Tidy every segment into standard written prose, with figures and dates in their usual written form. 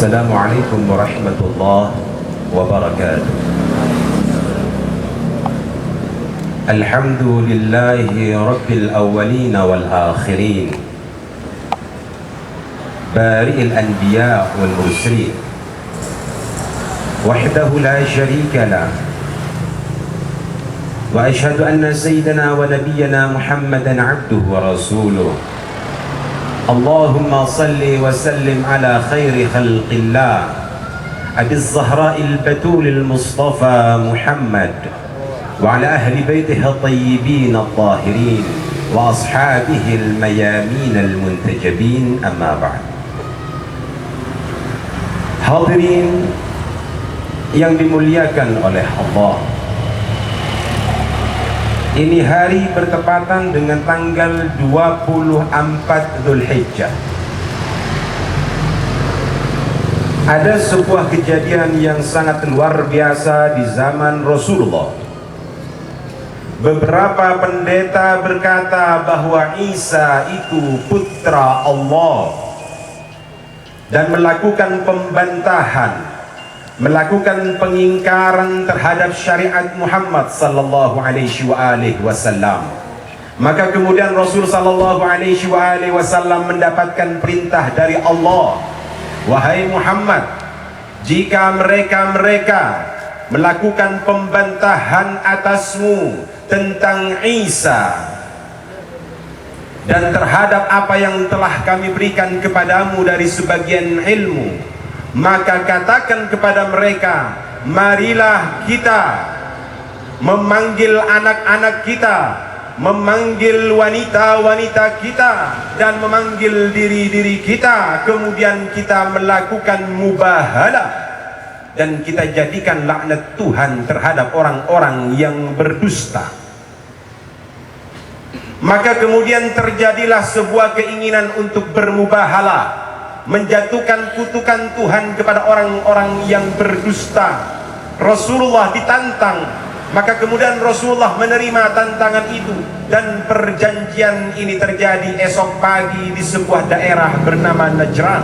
السلام عليكم ورحمة الله وبركاته. الحمد لله رب الأولين والآخرين، بارئ الأنبياء والمرسلين، وحده لا شريك له، وأشهد أن سيدنا ونبينا محمدا عبده ورسوله. اللهم صل وسلم على خير خلق الله أبي الزهراء البتول المصطفى محمد، وعلى أهل بيته الطيبين الطاهرين، وأصحابه الميامين المنتجبين. أما بعد. Hadirin yang dimuliakan oleh Allah, ini hari bertepatan dengan tanggal 24 Dzulhijjah. Ada sebuah kejadian yang sangat luar biasa di zaman Rasulullah. Beberapa pendeta berkata bahwa Isa itu putra Allah dan melakukan pembantahan, melakukan pengingkaran terhadap syariat Muhammad sallallahu alaihi wasallam. Maka kemudian Rasul sallallahu alaihi wasallam mendapatkan perintah dari Allah, wahai Muhammad, jika mereka melakukan pembantahan atasmu tentang Isa dan terhadap apa yang telah kami berikan kepadamu dari sebagian ilmu, maka katakan kepada mereka, marilah kita memanggil anak-anak kita, memanggil wanita-wanita kita, dan memanggil diri-diri kita, kemudian kita melakukan mubahalah, dan kita jadikan laknat Tuhan terhadap orang-orang yang berdusta. Maka kemudian terjadilah sebuah keinginan untuk bermubahalah, menjatuhkan kutukan Tuhan kepada orang-orang yang berdusta. Rasulullah ditantang, maka kemudian Rasulullah menerima tantangan itu, dan perjanjian ini terjadi esok pagi di sebuah daerah bernama Najran.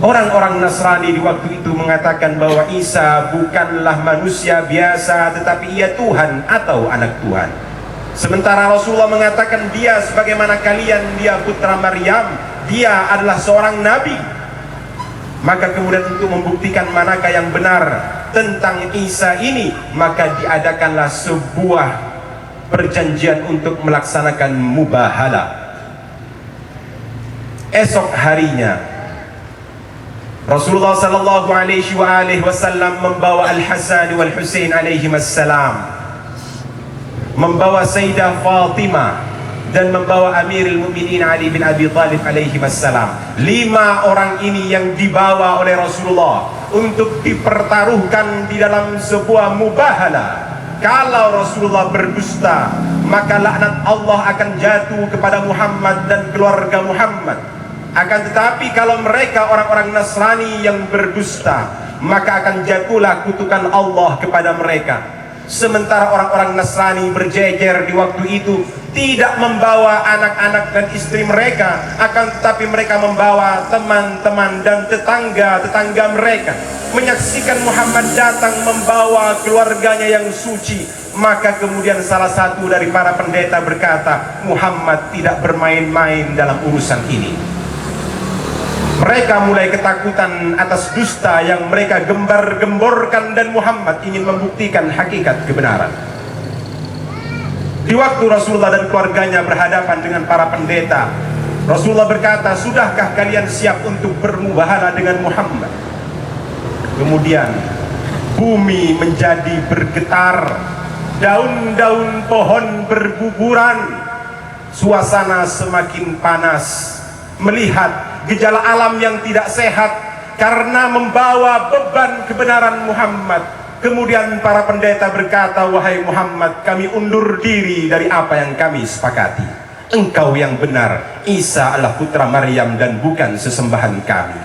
Orang-orang Nasrani di waktu itu mengatakan bahwa Isa bukanlah manusia biasa, tetapi ia Tuhan atau anak Tuhan. Sementara Rasulullah mengatakan dia sebagaimana kalian, dia putra Maryam, dia adalah seorang nabi. Maka kemudian untuk membuktikan manakah yang benar tentang Isa ini, maka diadakanlah sebuah perjanjian untuk melaksanakan mubahalah. Esok harinya Rasulullah sallallahu alaihi wasallam membawa Al-Hasan wal Husain alaihi wassalam, membawa Sayyidah Fatimah, dan membawa Amirul Mukminin Ali bin Abi Thalib alaihi wassalam. 5 orang ini yang dibawa oleh Rasulullah untuk dipertaruhkan di dalam sebuah mubahalah. Kalau Rasulullah berdusta, maka laknat Allah akan jatuh kepada Muhammad dan keluarga Muhammad. Akan tetapi kalau mereka orang-orang Nasrani yang berdusta, maka akan jatuhlah kutukan Allah kepada mereka. Sementara orang-orang Nasrani berjejer di waktu itu tidak membawa anak-anak dan istri mereka, akan tetapi mereka membawa teman-teman dan tetangga-tetangga mereka. Menyaksikan Muhammad datang membawa keluarganya yang suci, maka kemudian salah satu dari para pendeta berkata, Muhammad tidak bermain-main dalam urusan ini. Mereka mulai ketakutan atas dusta yang mereka gembar-gemborkan, dan Muhammad ingin membuktikan hakikat kebenaran. Di waktu Rasulullah dan keluarganya berhadapan dengan para pendeta, Rasulullah berkata, sudahkah kalian siap untuk bermubahalah dengan Muhammad? Kemudian bumi menjadi bergetar, daun-daun pohon berguguran, suasana semakin panas, melihat gejala alam yang tidak sehat karena membawa beban kebenaran Muhammad. Kemudian para pendeta berkata, wahai Muhammad, kami undur diri dari apa yang kami sepakati. Engkau yang benar, Isa adalah putra Maryam dan bukan sesembahan kami.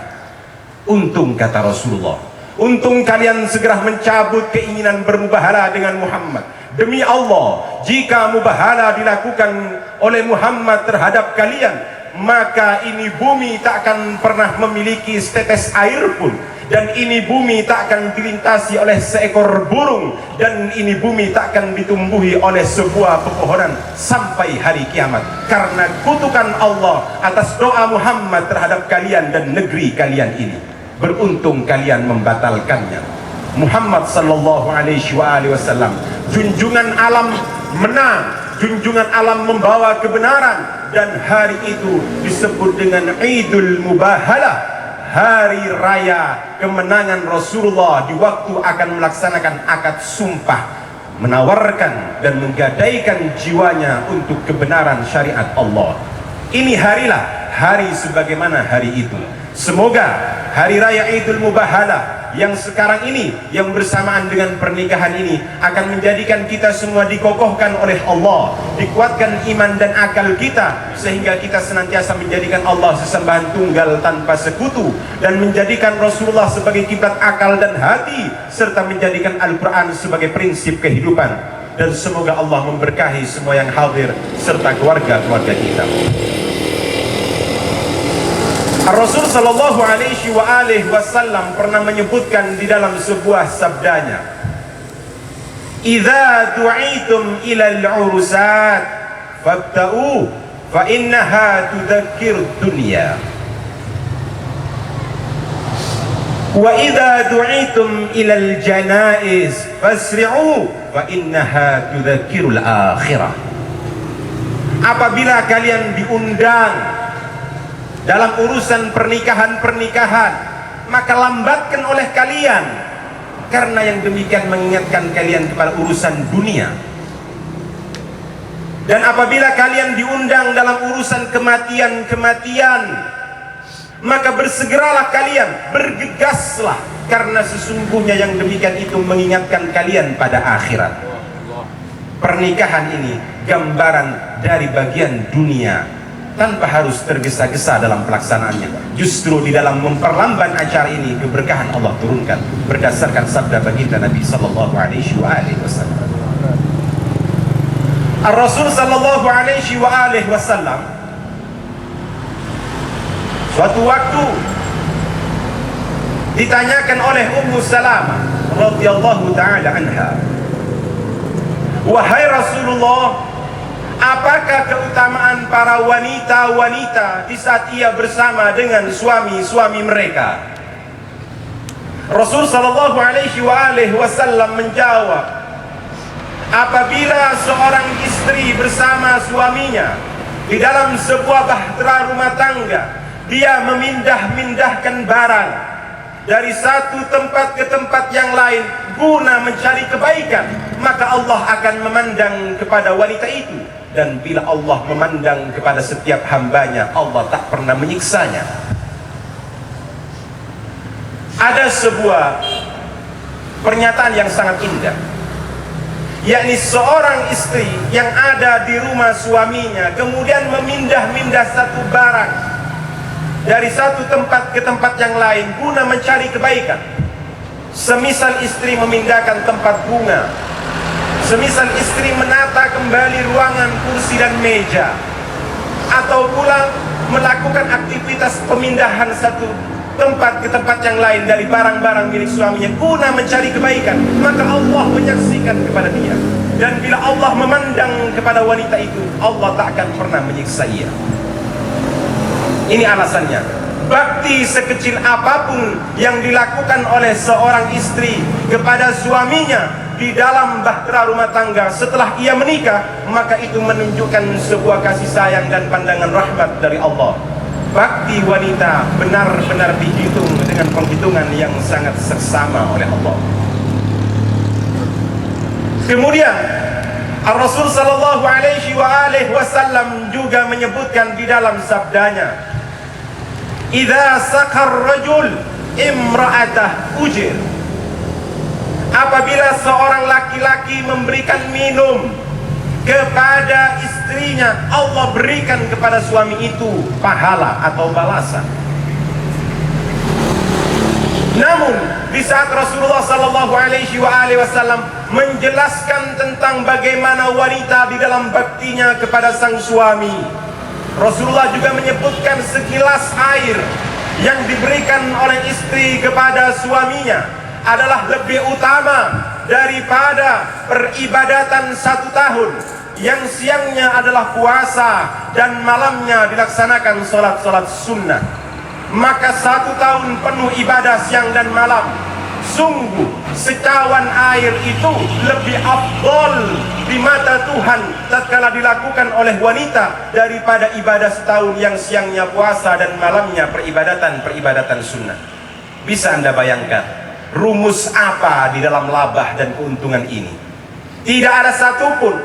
Untung, kata Rasulullah, untung kalian segera mencabut keinginan bermubahalah dengan Muhammad. Demi Allah, jika mubahalah dilakukan oleh Muhammad terhadap kalian, maka ini bumi tak akan pernah memiliki setetes air pun, dan ini bumi tak akan dilintasi oleh seekor burung, dan ini bumi tak akan ditumbuhi oleh sebuah pepohonan sampai hari kiamat, karena kutukan Allah atas doa Muhammad terhadap kalian dan negeri kalian ini. Beruntung kalian membatalkannya. Muhammad sallallahu alaihi wasallam, junjungan alam, menang, junjungan alam membawa kebenaran, dan hari itu disebut dengan Idul Mubahalah, hari raya kemenangan Rasulullah di waktu akan melaksanakan akad sumpah, menawarkan dan menggadaikan jiwanya untuk kebenaran syariat Allah. Ini harilah hari sebagaimana hari itu. Semoga hari raya Idul Mubahalah yang sekarang ini, yang bersamaan dengan pernikahan ini, akan menjadikan kita semua dikokohkan oleh Allah, dikuatkan iman dan akal kita, sehingga kita senantiasa menjadikan Allah sesembahan tunggal tanpa sekutu, dan menjadikan Rasulullah sebagai kiblat akal dan hati, serta menjadikan Al-Quran sebagai prinsip kehidupan. Dan semoga Allah memberkahi semua yang hadir serta keluarga-keluarga kita. Rasul sallallahu alaihi wasallam pernah menyebutkan di dalam sebuah sabdanya, "Idza du'itum ila al-urusat fabta'u fa innaha tudzakkir dunya. Wa idza du'itum ila al-janaiz fasri'u fa innaha tudzakkirul akhirah." Apabila kalian diundang dalam urusan pernikahan-pernikahan, maka lambatkan oleh kalian, karena yang demikian mengingatkan kalian kepada urusan dunia. Dan apabila kalian diundang dalam urusan kematian-kematian, maka bersegeralah kalian, bergegaslah, karena sesungguhnya yang demikian itu mengingatkan kalian pada akhirat. Pernikahan ini gambaran dari bagian dunia, tanpa harus tergesa-gesa dalam pelaksanaannya. Justru di dalam memperlambat acara ini, keberkahan Allah turunkan berdasarkan sabda baginda Nabi sallallahu alaihi wasallam. Ar-Rasul sallallahu alaihi wasallam suatu waktu ditanyakan oleh Ummu Salamah radhiyallahu taala anha, "Wahai Rasulullah, apakah keutamaan para wanita-wanita di saat ia bersama dengan suami-suami mereka?" Rasul sallallahu alaihi wasallam menjawab, apabila seorang istri bersama suaminya di dalam sebuah bahtera rumah tangga, dia memindah-mindahkan barang dari satu tempat ke tempat yang lain guna mencari kebaikan, maka Allah akan memandang kepada wanita itu. Dan bila Allah memandang kepada setiap hambanya, Allah tak pernah menyiksanya. Ada sebuah pernyataan yang sangat indah, yakni seorang istri yang ada di rumah suaminya kemudian memindah-mindah satu barang dari satu tempat ke tempat yang lain guna mencari kebaikan. Semisal istri memindahkan tempat bunga, semisal istri menata kembali ruangan, kursi dan meja, atau pula melakukan aktivitas pemindahan satu tempat ke tempat yang lain dari barang-barang milik suaminya guna mencari kebaikan, maka Allah menyaksikan kepada dia. Dan bila Allah memandang kepada wanita itu, Allah tak akan pernah menyiksa ia. Ini alasannya. Bakti sekecil apapun yang dilakukan oleh seorang istri kepada suaminya di dalam bahtera rumah tangga setelah ia menikah, maka itu menunjukkan sebuah kasih sayang dan pandangan rahmat dari Allah. Bakti wanita benar-benar dihitung dengan penghitungan yang sangat seksama oleh Allah. Kemudian Rasul sallallahu alaihi wasallam juga menyebutkan di dalam sabdanya, "Idza saqar rajul imra'atah ujir." Apabila seorang laki-laki memberikan minum kepada istrinya, Allah berikan kepada suami itu pahala atau balasan. Namun di saat Rasulullah sallallahu alaihi wasallam menjelaskan tentang bagaimana wanita di dalam baktinya kepada sang suami, Rasulullah juga menyebutkan segelas air yang diberikan oleh istri kepada suaminya adalah lebih utama daripada peribadatan 1 tahun yang siangnya adalah puasa dan malamnya dilaksanakan sholat-sholat sunnah. Maka 1 tahun penuh ibadah siang dan malam, sungguh secawan air itu lebih afdol di mata Tuhan tatkala dilakukan oleh wanita daripada ibadah setahun yang siangnya puasa dan malamnya peribadatan sunnah. Bisa Anda bayangkan rumus apa di dalam labah dan keuntungan ini? Tidak ada satupun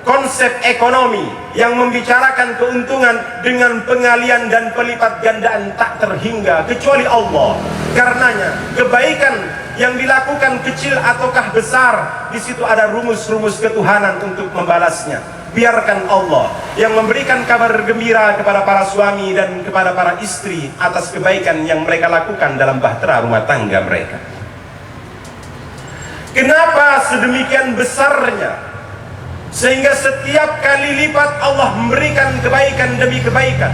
konsep ekonomi yang membicarakan keuntungan dengan pengalian dan pelipat gandaan tak terhingga kecuali Allah. Karenanya kebaikan yang dilakukan kecil ataukah besar, di situ ada rumus-rumus ketuhanan untuk membalasnya. Biarkan Allah yang memberikan kabar gembira kepada para suami dan kepada para istri atas kebaikan yang mereka lakukan dalam bahtera rumah tangga mereka. Kenapa sedemikian besarnya? Sehingga setiap kali lipat Allah memberikan kebaikan demi kebaikan.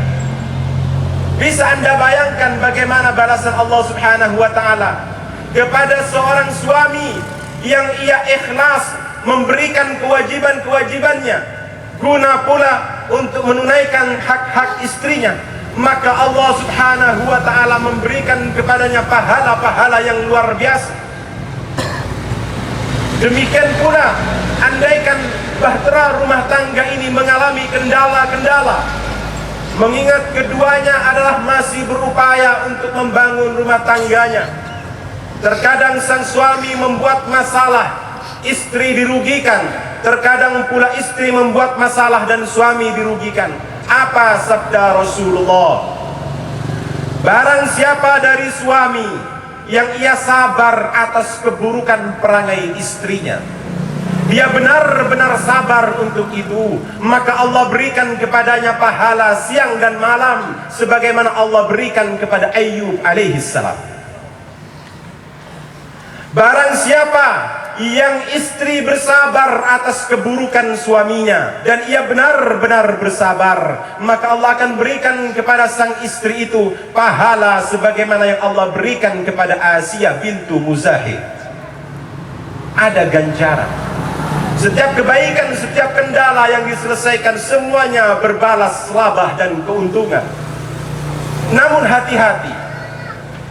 Bisa Anda bayangkan bagaimana balasan Allah Subhanahu wa ta'ala kepada seorang suami yang ia ikhlas memberikan kewajiban-kewajibannya guna pula untuk menunaikan hak-hak istrinya, maka Allah Subhanahu wa ta'ala memberikan kepadanya pahala-pahala yang luar biasa. Demikian pula andaikan bahtera rumah tangga ini mengalami kendala-kendala, mengingat keduanya adalah masih berupaya untuk membangun rumah tangganya. Terkadang sang suami membuat masalah, istri dirugikan. Terkadang pula istri membuat masalah dan suami dirugikan. Apa sabda Rasulullah? Barang siapa dari suami yang ia sabar atas keburukan perangai istrinya, dia benar-benar sabar untuk itu, maka Allah berikan kepadanya pahala siang dan malam sebagaimana Allah berikan kepada Ayyub alaihissalam. Barang siapa yang istri bersabar atas keburukan suaminya dan ia benar-benar bersabar, maka Allah akan berikan kepada sang istri itu pahala sebagaimana yang Allah berikan kepada Asia bintu Muzahid. Ada ganjaran. Setiap kebaikan, setiap kendala yang diselesaikan semuanya berbalas labah dan keuntungan. Namun hati-hati,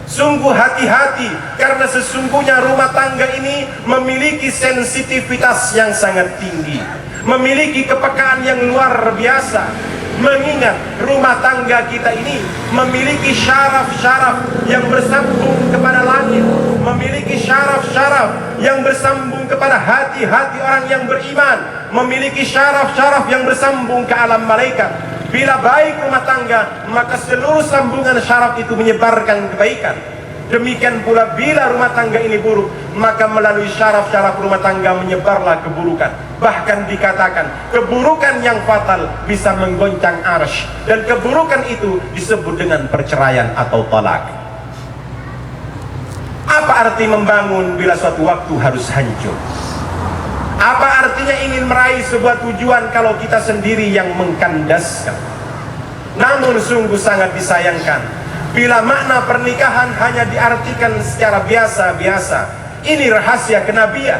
sungguh hati-hati, karena sesungguhnya rumah tangga ini memiliki sensitivitas yang sangat tinggi, memiliki kepekaan yang luar biasa. Mengingat rumah tangga kita ini memiliki syaraf-syaraf yang bersambung kepada langit, memiliki syaraf-syaraf yang bersambung kepada hati-hati orang yang beriman, memiliki syaraf-syaraf yang bersambung ke alam malaikat. Bila baik rumah tangga, maka seluruh sambungan syaraf itu menyebarkan kebaikan. Demikian pula bila rumah tangga ini buruk, maka melalui syaraf-syaraf rumah tangga menyebarlah keburukan. Bahkan dikatakan keburukan yang fatal bisa menggoncang arsy, dan keburukan itu disebut dengan perceraian atau talak. Apa arti membangun bila suatu waktu harus hancur? Apa artinya ingin meraih sebuah tujuan kalau kita sendiri yang mengkandaskan? Namun sungguh sangat disayangkan bila makna pernikahan hanya diartikan secara biasa-biasa. Ini rahasia kenabian,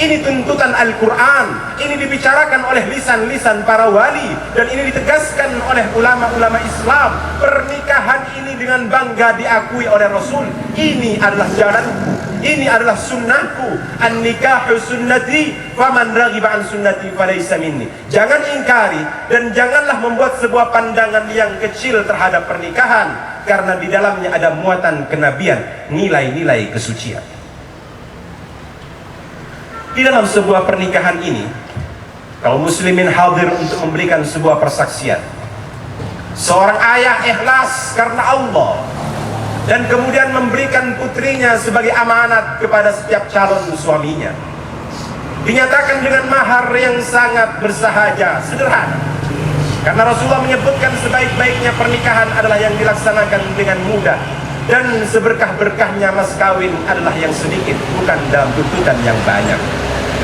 ini tuntutan Al-Quran, ini dibicarakan oleh lisan-lisan para wali, dan ini ditegaskan oleh ulama-ulama Islam. Pernikahan ini dengan bangga diakui oleh Rasul. Ini adalah jalanku, ini adalah sunnahku. An-nikahu sunnati, faman raghiba an sunnati falaysa minni. Jangan ingkari dan janganlah membuat sebuah pandangan yang kecil terhadap pernikahan, karena di dalamnya ada muatan kenabian, nilai-nilai kesucian. Di dalam sebuah pernikahan ini, kaum muslimin hadir untuk memberikan sebuah persaksian. Seorang ayah ikhlas karena Allah dan kemudian memberikan putrinya sebagai amanat kepada setiap calon suaminya. Dinyatakan dengan mahar yang sangat bersahaja, sederhana. Karena Rasulullah menyebutkan sebaik-baiknya pernikahan adalah yang dilaksanakan dengan mudah, dan seberkah-berkahnya mas kawin adalah yang sedikit, bukan dalam tuntutan yang banyak.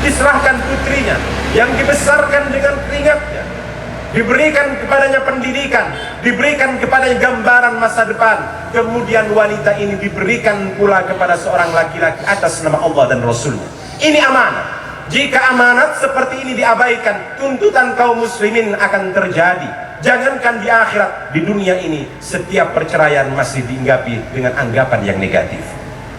Diserahkan putrinya yang dibesarkan dengan keringatnya, diberikan kepadanya pendidikan, diberikan kepadanya gambaran masa depan. Kemudian wanita ini diberikan pula kepada seorang laki-laki atas nama Allah dan Rasulnya. Ini amanah. Jika amanat seperti ini diabaikan, tuntutan kaum muslimin akan terjadi. Jangankan di akhirat, di dunia ini setiap perceraian masih diinggapi dengan anggapan yang negatif.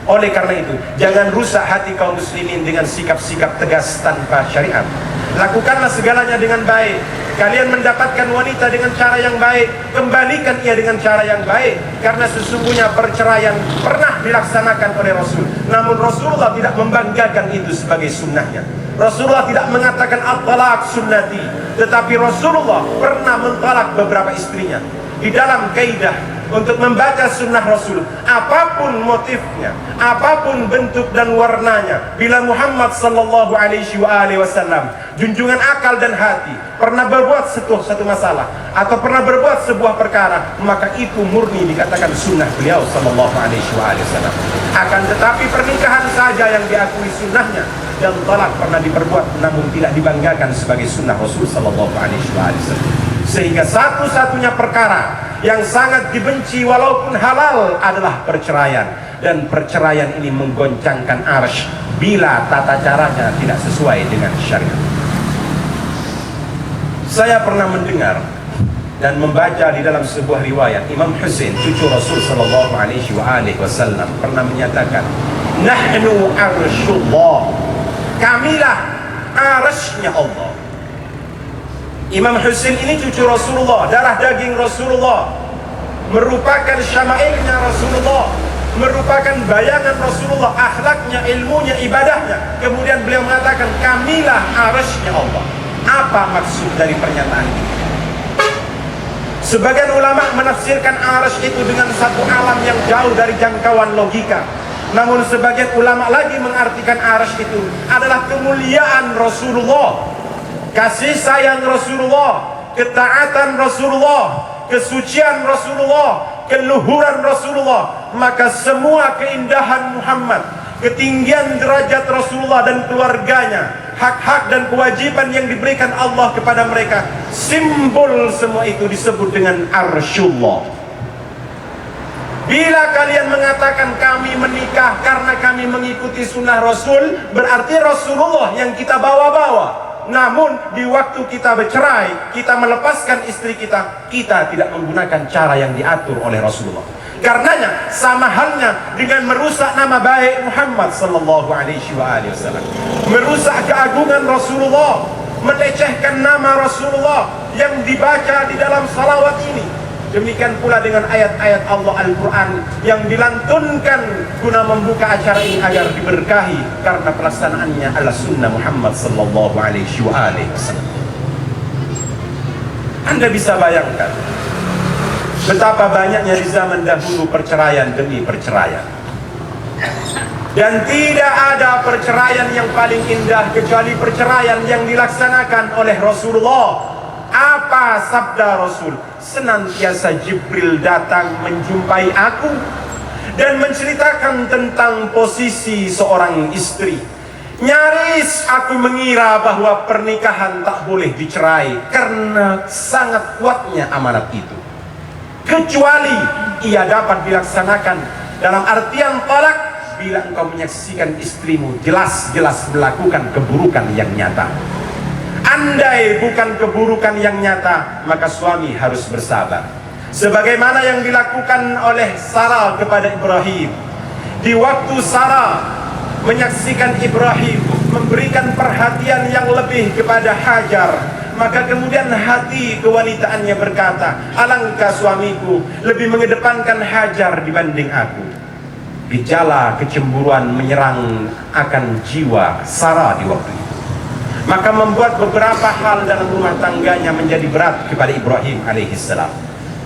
Oleh karena itu, jangan rusak hati kaum muslimin dengan sikap-sikap tegas tanpa syariat. Lakukanlah segalanya dengan baik. Kalian mendapatkan wanita dengan cara yang baik, kembalikan ia dengan cara yang baik. Karena sesungguhnya perceraian pernah dilaksanakan oleh Rasul, namun Rasulullah tidak membanggakan itu sebagai sunnahnya. Rasulullah tidak mengatakan at-talaq sunnati, tetapi Rasulullah pernah mentalak beberapa istrinya. Di dalam kaidah untuk membaca sunnah Rasul, apapun motifnya, apapun bentuk dan warnanya, bila Muhammad sallallahu alaihi wasallam, junjungan akal dan hati, pernah berbuat satu masalah atau pernah berbuat sebuah perkara, maka itu murni dikatakan sunnah beliau sallallahu alaihi wasallam. Akan tetapi pernikahan saja yang diakui sunnahnya, dan talak pernah diperbuat namun tidak dibanggakan sebagai sunnah Rasul sallallahu alaihi wasallam. Sehingga satu-satunya perkara yang sangat dibenci walaupun halal adalah perceraian, dan perceraian ini menggoncangkan arsy bila tata caranya tidak sesuai dengan syariat. Saya pernah mendengar dan membaca di dalam sebuah riwayat, Imam Husain cucu Rasul sallallahu alaihi wasallam pernah menyatakan, nahnu arsyullah, kamilah arsy-nya Allah. Imam Husain ini cucu Rasulullah, darah daging Rasulullah, merupakan syama'ilnya Rasulullah, merupakan bayangan Rasulullah, akhlaknya, ilmunya, ibadahnya. Kemudian beliau mengatakan, kamilah arsy-nya Allah. Apa maksud dari pernyataan ini? Sebagian ulama menafsirkan arsy itu dengan satu alam yang jauh dari jangkauan logika. Namun sebagian ulama lagi mengartikan arsy itu adalah kemuliaan Rasulullah, kasih sayang Rasulullah, ketaatan Rasulullah, kesucian Rasulullah, keluhuran Rasulullah. Maka semua keindahan Muhammad, ketinggian derajat Rasulullah dan keluarganya, hak-hak dan kewajiban yang diberikan Allah kepada mereka, simbol semua itu disebut dengan arsyullah. Bila kalian mengatakan kami menikah karena kami mengikuti sunnah Rasul, berarti Rasulullah yang kita bawa-bawa. Namun di waktu kita bercerai, kita melepaskan istri kita, kita tidak menggunakan cara yang diatur oleh Rasulullah. Karenanya sama halnya dengan merusak nama baik Muhammad sallallahu alaihi wasallam, merusak keagungan Rasulullah, melecehkan nama Rasulullah yang dibaca di dalam salawat ini. Demikian pula dengan ayat-ayat Allah Al-Quran yang dilantunkan guna membuka acara ini agar diberkahi karena pelaksanaannya adalah sunnah Muhammad sallallahu alaihi wasallam. Anda bisa bayangkan betapa banyaknya di zaman dahulu perceraian demi perceraian, dan tidak ada perceraian yang paling indah kecuali perceraian yang dilaksanakan oleh Rasulullah. Apa sabda Rasul? Senantiasa Jibril datang menjumpai aku dan menceritakan tentang posisi seorang istri. Nyaris aku mengira bahwa pernikahan tak boleh dicerai karena sangat kuatnya amanat itu, kecuali ia dapat dilaksanakan dalam artian talak bila engkau menyaksikan istrimu jelas-jelas melakukan keburukan yang nyata. Andai bukan keburukan yang nyata, maka suami harus bersabar. Sebagaimana yang dilakukan oleh Sarah kepada Ibrahim. Di waktu Sarah menyaksikan Ibrahim memberikan perhatian yang lebih kepada Hajar, maka kemudian hati kewanitaannya berkata, alangkah suamiku lebih mengedepankan Hajar dibanding aku. Gejala kecemburuan menyerang akan jiwa Sarah di waktu itu, maka membuat beberapa hal dalam rumah tangganya menjadi berat kepada Ibrahim alaihissalam.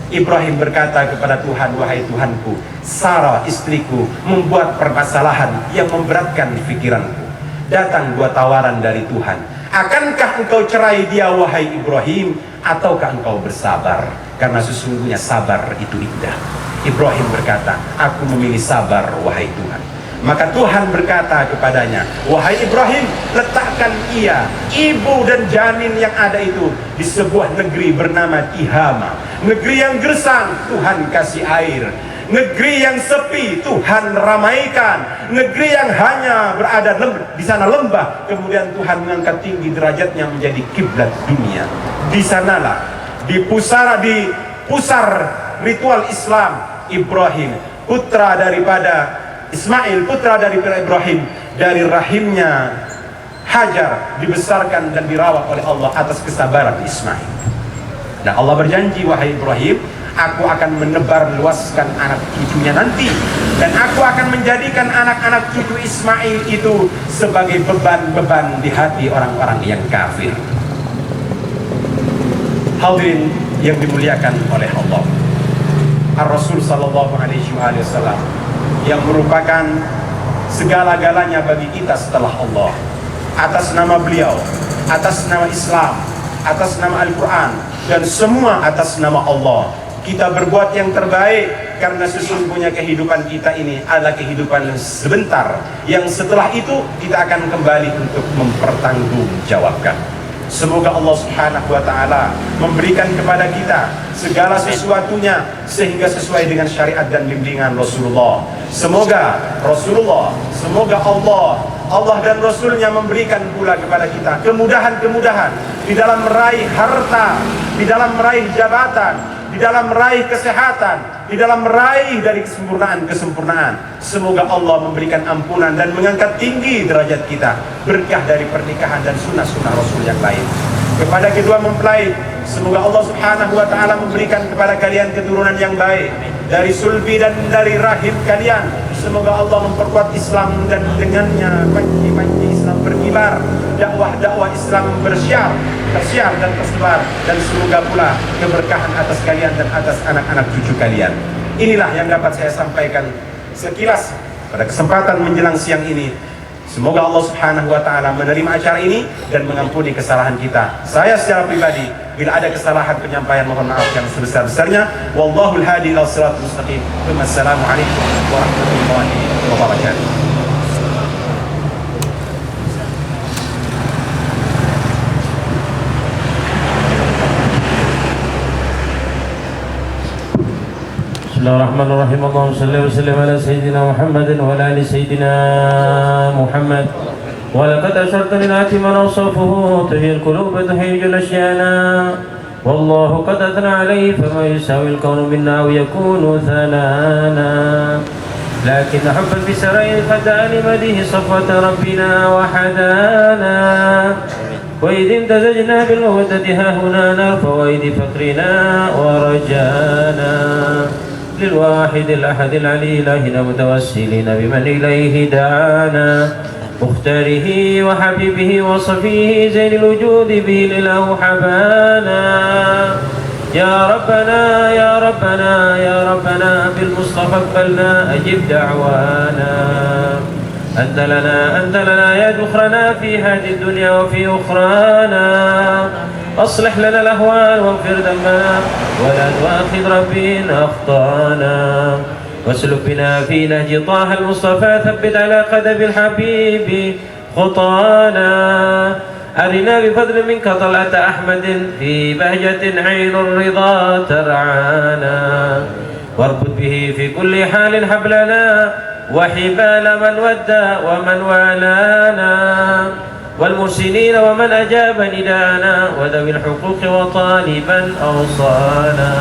Ibrahim berkata kepada Tuhan, wahai Tuhanku, Sarah istriku membuat permasalahan yang memberatkan pikiranku. Datang dua tawaran dari Tuhan. Akankah engkau cerai dia wahai Ibrahim, ataukah engkau bersabar? Karena sesungguhnya sabar itu indah. Ibrahim berkata, aku memilih sabar wahai Tuhan. Maka Tuhan berkata kepadanya, wahai Ibrahim, letakkan ia, ibu dan janin yang ada itu di sebuah negeri bernama Tihama. Negeri yang gersang, Tuhan kasih air. Negeri yang sepi, Tuhan ramaikan. Negeri yang hanya berada di sana lembah, kemudian Tuhan mengangkat tinggi derajatnya menjadi kiblat dunia. Di sanalah, di pusar ritual Islam, Ibrahim, putra daripada Ismail, putra daripada Ibrahim, dari rahimnya Hajar dibesarkan dan dirawat oleh Allah atas kesabaran Ismail. Dan Allah berjanji, wahai Ibrahim, aku akan menebar luaskan anak cucunya nanti, dan aku akan menjadikan anak-anak cucu Ismail itu sebagai beban-beban di hati orang-orang yang kafir. Hadirin yang dimuliakan oleh Allah, Ar-Rasul sallallahu alaihi wasallam yang merupakan segala-galanya bagi kita setelah Allah, atas nama beliau, atas nama Islam, atas nama Al-Quran, dan semua atas nama Allah, kita berbuat yang terbaik, karena sesungguhnya kehidupan kita ini adalah kehidupan yang sebentar, yang setelah itu kita akan kembali untuk mempertanggungjawabkan. Semoga Allah Subhanahu wa Ta'ala memberikan kepada kita segala sesuatunya sehingga sesuai dengan syariat dan bimbingan Rasulullah. Semoga Rasulullah, semoga Allah dan Rasulnya memberikan pula kepada kita kemudahan-kemudahan di dalam meraih harta, di dalam meraih jabatan, di dalam meraih kesehatan, di dalam meraih dari kesempurnaan. Semoga Allah memberikan ampunan dan mengangkat tinggi derajat kita, berkah dari pernikahan dan sunnah-sunnah Rasul yang lain. Kepada kedua mempelai, semoga Allah Subhanahu wa Ta'ala memberikan kepada kalian keturunan yang baik dari sulbi dan dari rahim kalian. Semoga Allah memperkuat Islam dan dengannya panji-panji Islam berkibar, dakwah-dakwah Islam tersiar dan tersebar, dan semoga pula keberkahan atas kalian dan atas anak-anak cucu kalian. Inilah yang dapat saya sampaikan sekilas pada kesempatan menjelang siang ini. Semoga Allah Subhanahu wa Ta'ala menerima acara ini dan mengampuni kesalahan kita. Saya secara pribadi, bila ada kesalahan penyampaian, mohon maaf yang sebesar-besarnya. Wallahul hadi ila siratal mustaqim. Wassalamualaikum warahmatullahi wabarakatuh. Bismillahirrahmanirrahim. Allahumma salli wa sallim ala sayyidina Muhammadin wa ala ali sayyidina Muhammad. Wa laqad asharta min man awsafuhu tuhil qulub wa tuhil asyana. Wallahu qad athna alayhi fama yusawi al-kawnu minna wa yakunu thanana. Lakin hubban bi sarayin qadani madihi safwata rabbina wa hadana. وإذ امتزجنا بالمودة ها هنا نرفع وإذ فقرنا ورجانا للواحد الأحد العلي إلهنا متوسلين بمن إليه دعانا مختاره وحبيبه وصفيه زين الوجود به لله حبانا يا ربنا يا ربنا يا ربنا بالمصطفى اقبلنا أجب دعوانا أنت لنا يا ذخرنا في هذه الدنيا وفي أخرانا أصلح لنا الأهوال واغفر ذنبنا ولا تؤاخذ ربي إن أخطأنا واسلك بنا في نهج طه المصطفى ثبت على قدم الحبيب خطانا أرنا بفضل منك طلعة أحمد في بهجة عين الرضا ترعانا واربط به في كل حال حبلنا وحبال من ودى ومن والانا والمرسلين ومن أجاب نداءنا وذوي الحقوق وطالبا أوصانا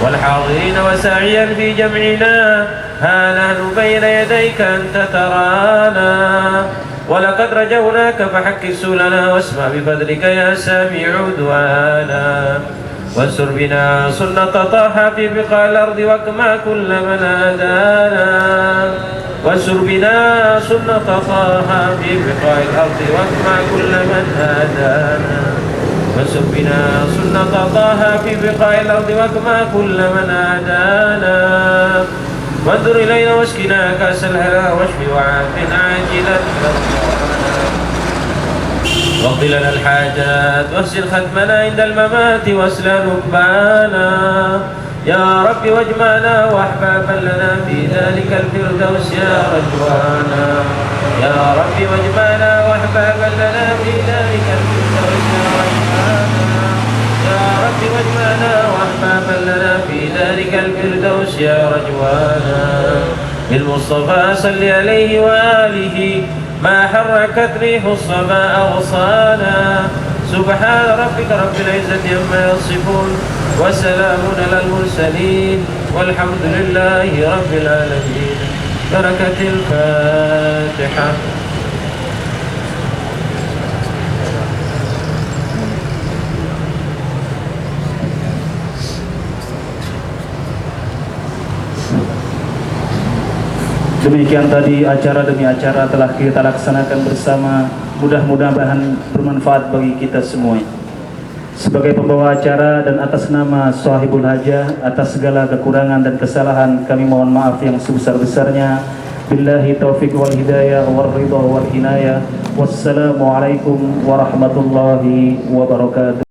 والحاضرين وساعيا في جمعنا ها نحن بين يديك أنت ترانا ولقد رجوناك فحكك سولنا واسمع بفضلك يا سامع دعانا وانصر بنا سنة طه في بقاع الأرض واكمع كل من آذانا وانصر بنا سنة طه في بقاع الأرض واكمع كل من آذانا وانصر بنا سنة طه في بقاع الأرض واكمع كل من آذانا وانظر إلينا واسقنا كأس الهلا واشف وعافنا عاجلا واقض لنا الحاجات واحسن ختمنا عند الممات واسلل ركبانا يا رب واجمعنا واحبابا لنا في ذلك الفردوس يا رجوانا يا رب واجمعنا واحبابا جنتك الفردوس يا رجوانا بالمصطفى صل عليه وآله ما حركت ريح الصبا أغصانا سبحان ربك رب العزة عما يصفون وسلام على المرسلين والحمد لله رب العالمين. بركة الفاتحة. Demikian tadi acara demi acara telah kita laksanakan bersama. Mudah-mudahan bermanfaat bagi kita semua. Sebagai pembawa acara dan atas nama Sahibul Hajah, atas segala kekurangan dan kesalahan kami mohon maaf yang sebesar-besarnya. Billahi taufiq wal hidayah wal ridha wal hinayah. Wassalamualaikum warahmatullahi wabarakatuh.